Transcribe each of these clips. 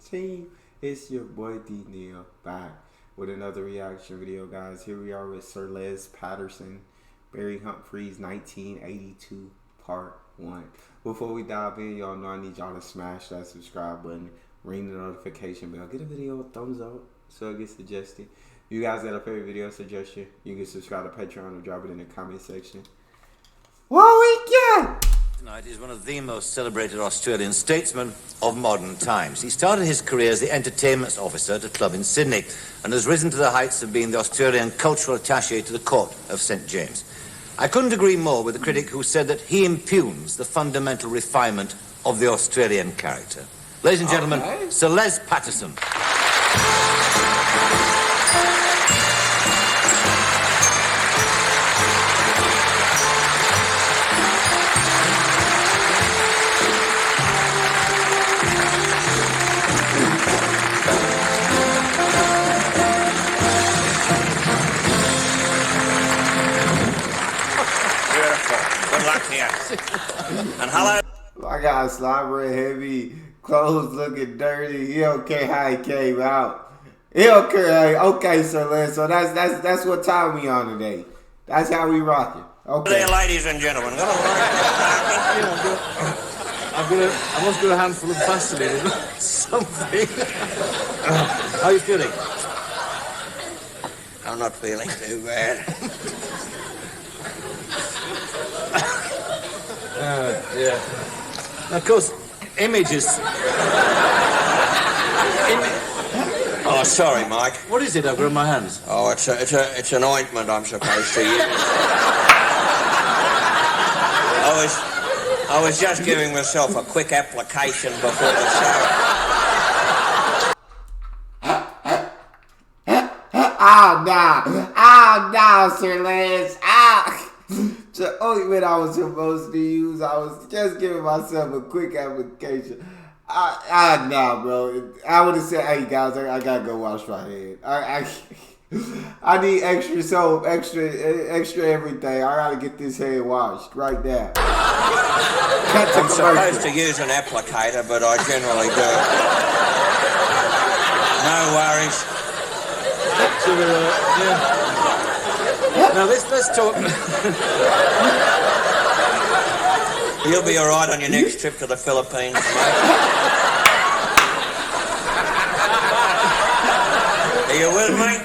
team. It's your boy D Neal back with another reaction video, guys. Here we are with Sir Les Patterson, Barry Humphries, 1982, part 1. Before we dive in, y'all know I need y'all to smash that subscribe button, ring the notification bell, get a video a thumbs up so it gets suggested. If you guys got a favorite video suggestion, you can subscribe to Patreon or drop it in the comment section. What we got? Tonight is one of the most celebrated Australian statesmen of modern times. He started his career as the entertainment officer at a club in Sydney and has risen to the heights of being the Australian cultural attaché to the court of St. James. I couldn't agree more with the critic who said that he impugns the fundamental refinement of the Australian character. Ladies and gentlemen, Sir Les Patterson. And hello. I got slobber heavy, clothes looking dirty. He don't care how he came out. He don't care. Okay, Sir Les. So that's what time we on today. That's how we rocking. Okay. There, ladies and gentlemen. I must do a handful of Vaseline. Something. How are you feeling? I'm not feeling too bad. Yeah. Of course, images. Oh, sorry, Mike. What is it I've got in my hands? Oh, it's an ointment I'm supposed to use. I was just giving myself a quick application before the show. Oh no, Sir Les. The ointment I was supposed to use, I was just giving myself a quick application. Nah, bro. I would have said, hey guys, I gotta go wash my head. I need extra soap, extra everything. I gotta get this head washed right now. I'm supposed to use an applicator, but I generally do. No worries. Now let's talk. You'll be all right on your next trip to the Philippines, mate. Are you with me?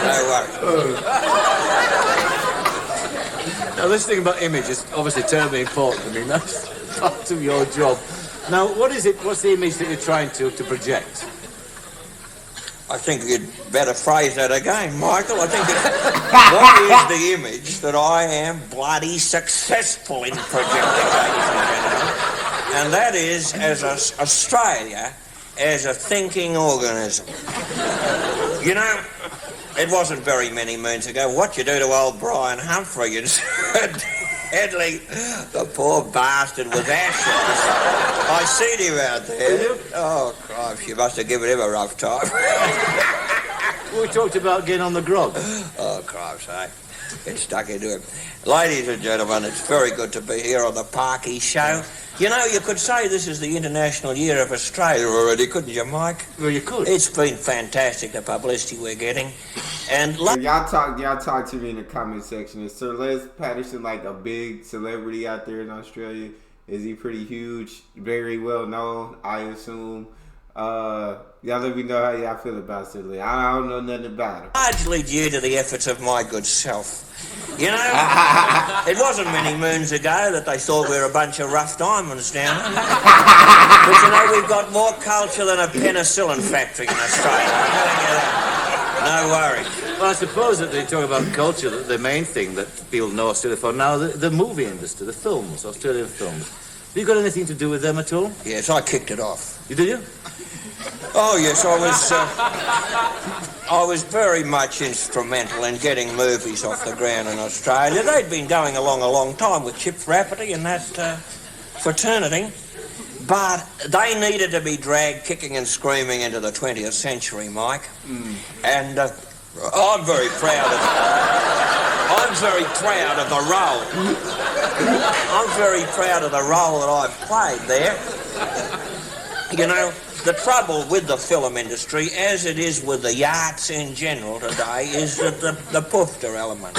No worries. Now this thing about image is obviously terribly important. I mean, that's part of your job. Now, what is it? What's the image that you're trying to project? I think you'd better phrase that again, Michael. I think what is the image that I am bloody successful in projecting, ladies and gentlemen? And that is as Australia as a thinking organism. You know, it wasn't very many moons ago what you do to old Brian Humphries. Deadly, the poor bastard was ashes. I seen him out there. Oh, Christ, you must have given him a rough time. We talked about getting on the grog. Oh, Christ, it stuck into him. Ladies and gentlemen, it's very good to be here on the Parky Show. You know, you could say this is the International Year of Australia already, couldn't you, Mike? Well, you could. It's been fantastic, the publicity we're getting. And y'all talk to me in the comment section. Is Sir Les Patterson like a big celebrity out there in Australia? Is he pretty huge? Very well known, I assume. Y'all let me know how y'all feel about Sir Les. I don't know nothing about him. Largely due to the efforts of my good self. You know, it wasn't many moons ago that they thought we were a bunch of rough diamonds down there. But you know, we've got more culture than a penicillin factory in Australia. I'm telling you that. No worries. Well, I suppose that they talk about culture, that the main thing that people know Australia for now, the movie industry, the films, Australian films. Have you got anything to do with them at all? Yes, I kicked it off. Did you? Oh, yes, I was very much instrumental in getting movies off the ground in Australia. They'd been going along a long time with Chip Rafferty and that fraternity, but they needed to be dragged kicking and screaming into the 20th century, Mike. And I'm very proud of the role. I'm very proud of the role that I've played there. You know, The trouble with the film industry, as it is with the arts in general today, is that the poofter element.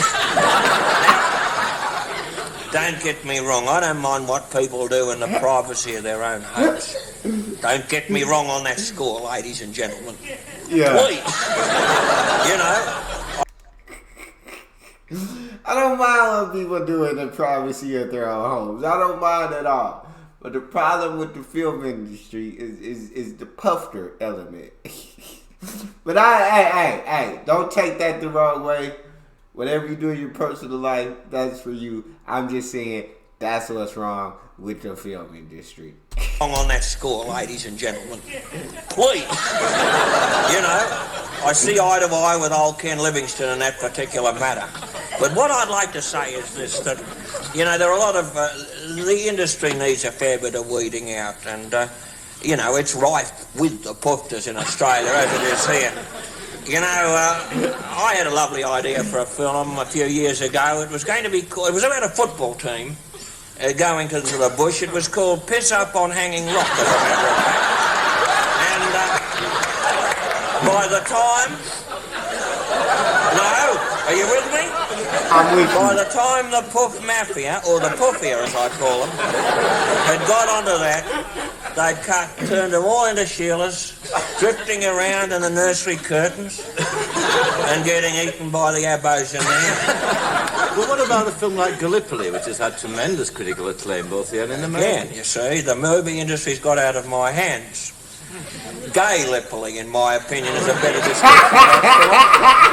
Don't get me wrong, I don't mind what people do in the privacy of their own homes. Don't get me wrong on that score, ladies and gentlemen. Yeah. Please. You know. I don't mind what people do in the privacy of their own homes. I don't mind at all. But the problem with the film industry is the puffer element. But hey, don't take that the wrong way. Whatever you do in your personal life, that's for you. I'm just saying that's what's wrong with the film industry. On that score, ladies and gentlemen. Please. You know, I see eye to eye with old Ken Livingstone in that particular matter. But what I'd like to say is this, that, you know, there are a lot of... the industry needs a fair bit of weeding out, and, you know, it's rife with the poofters in Australia, as it is here. You know, I had a lovely idea for a film a few years ago. It was going to be called... It was about a football team going to the bush. It was called Piss Up on Hanging Rock, as a matter of fact. And by the time... No? Are you with me? I'm with By you. the time the Puff Mafia, or the Puffier as I call them, had got onto that, they'd turned them all into Sheilas, drifting around in the nursery curtains and getting eaten by the abos in there. Well, what about a film like Gallipoli, which has had tremendous critical acclaim both here and in America? Again, you see, the movie industry's got out of my hands. Gay-Lipoli, in my opinion, is a better description of that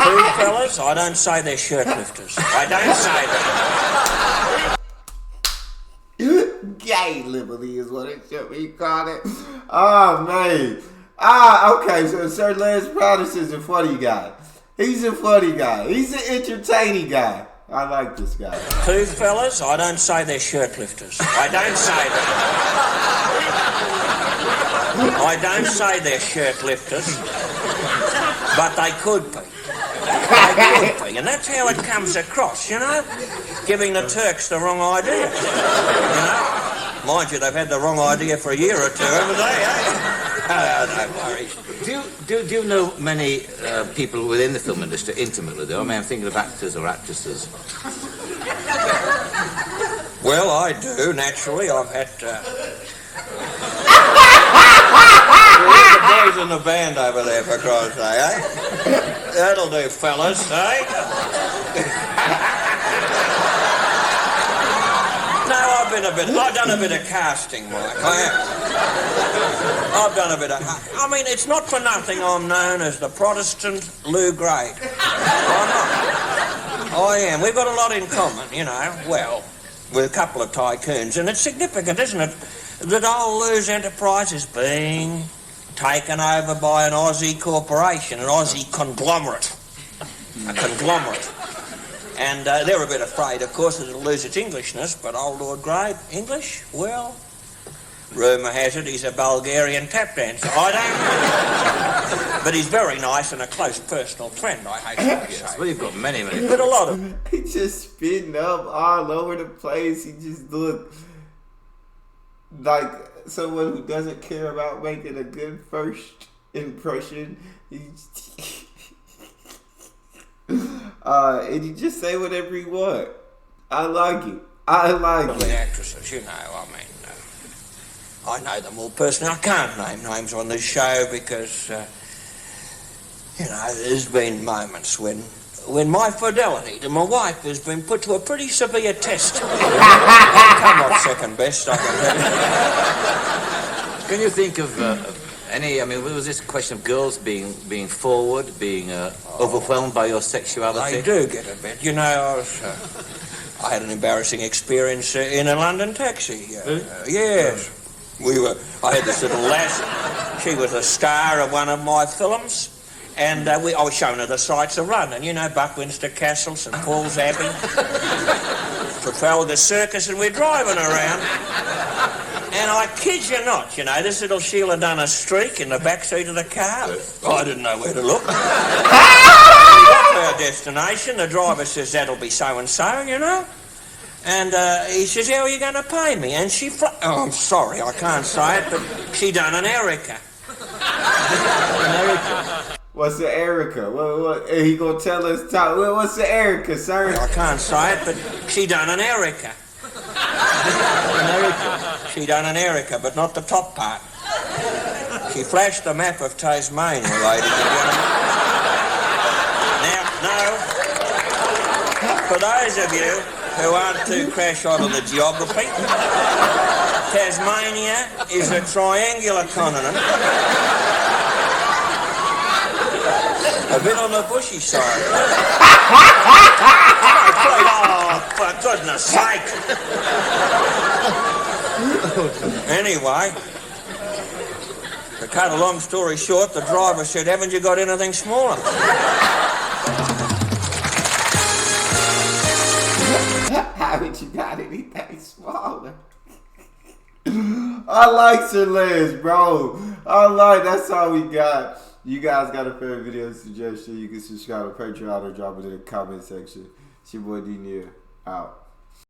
film. Two fellas, I don't say they're shirt-lifters. I don't say that. Gay liberty is what it should be called it. Oh, man. Okay, so Sir Les Patterson's a funny guy. He's a funny guy. He's an entertaining guy. I like this guy. Two fellas, I don't say they're shirt-lifters. I don't say that. I don't say they're shirt-lifters, but they could be. They could be, and that's how it comes across, you know? Giving the Turks the wrong idea, you know? Mind you, they've had the wrong idea for a year or two, haven't they, eh? Don't worry. Do you know many people within the film industry intimately, though? I mean, I'm thinking of actors or actresses. Well, I do, naturally. I've had... the boys in the band over there, for Christ's sake, eh? That'll do, fellas, eh? No, I've done a bit of casting, Mike. I've done a bit of... I mean, it's not for nothing I'm known as the Protestant Lou Grade. I'm not. I am. We've got a lot in common, you know. Well, with a couple of tycoons, and it's significant, isn't it, that old Lou's enterprise is being taken over by an Aussie corporation, an Aussie conglomerate. A conglomerate. And they're a bit afraid, of course, that it'll lose its Englishness, but old Lord Grey, English? Well, rumour has it he's a Bulgarian tap dancer. I don't know. But he's very nice and a close personal friend, I hate to say. Yes, well, you've got many. But a lot of... He just spitting up all over the place. He just looked like someone who doesn't care about making a good first impression. And he just say whatever he want. I like it. The actresses, you know, I mean, I know them all personally. I can't name names on this show because, you know, there's been moments when my fidelity to my wife has been put to a pretty severe test. I've come off second best, I can tell you. Can you think of any? I mean, was this a question of girls being forward, being overwhelmed by your sexuality? They do get a bit. You know, I had an embarrassing experience in a London taxi. Yes. I had this little lass. She was a star of one of my films. And I was showing her the sights of London. You know, Buckminster Castle, St Paul's Abbey, Trafalgar Circus, and we're driving around. And I kid you not, you know, this little Sheila done a streak in the back seat of the car. I didn't know where to look. We got to our destination. The driver says, that'll be so-and-so, you know. And he says, how are you going to pay me? And she... oh, I'm sorry, I can't say it, but she done an Erica. America. What's the Erica? What? He gonna tell us? What's the Erica, sir? I can't say it, but she done an Erica. America. She done an Erica, but not the top part. She flashed the map of Tasmania, ladies and gentlemen. Now, for those of you who aren't too crash on the geography, Tasmania is a triangular continent. A bit on the bushy side. Oh, for goodness sake. Anyway, to cut a long story short, the driver said, haven't you got anything smaller? Haven't you got anything smaller? I like Sir Les, bro. That's all we got. You guys got a favorite video suggestion, you can subscribe to Patreon or drop it in the comment section. It's your boy D Neal, out.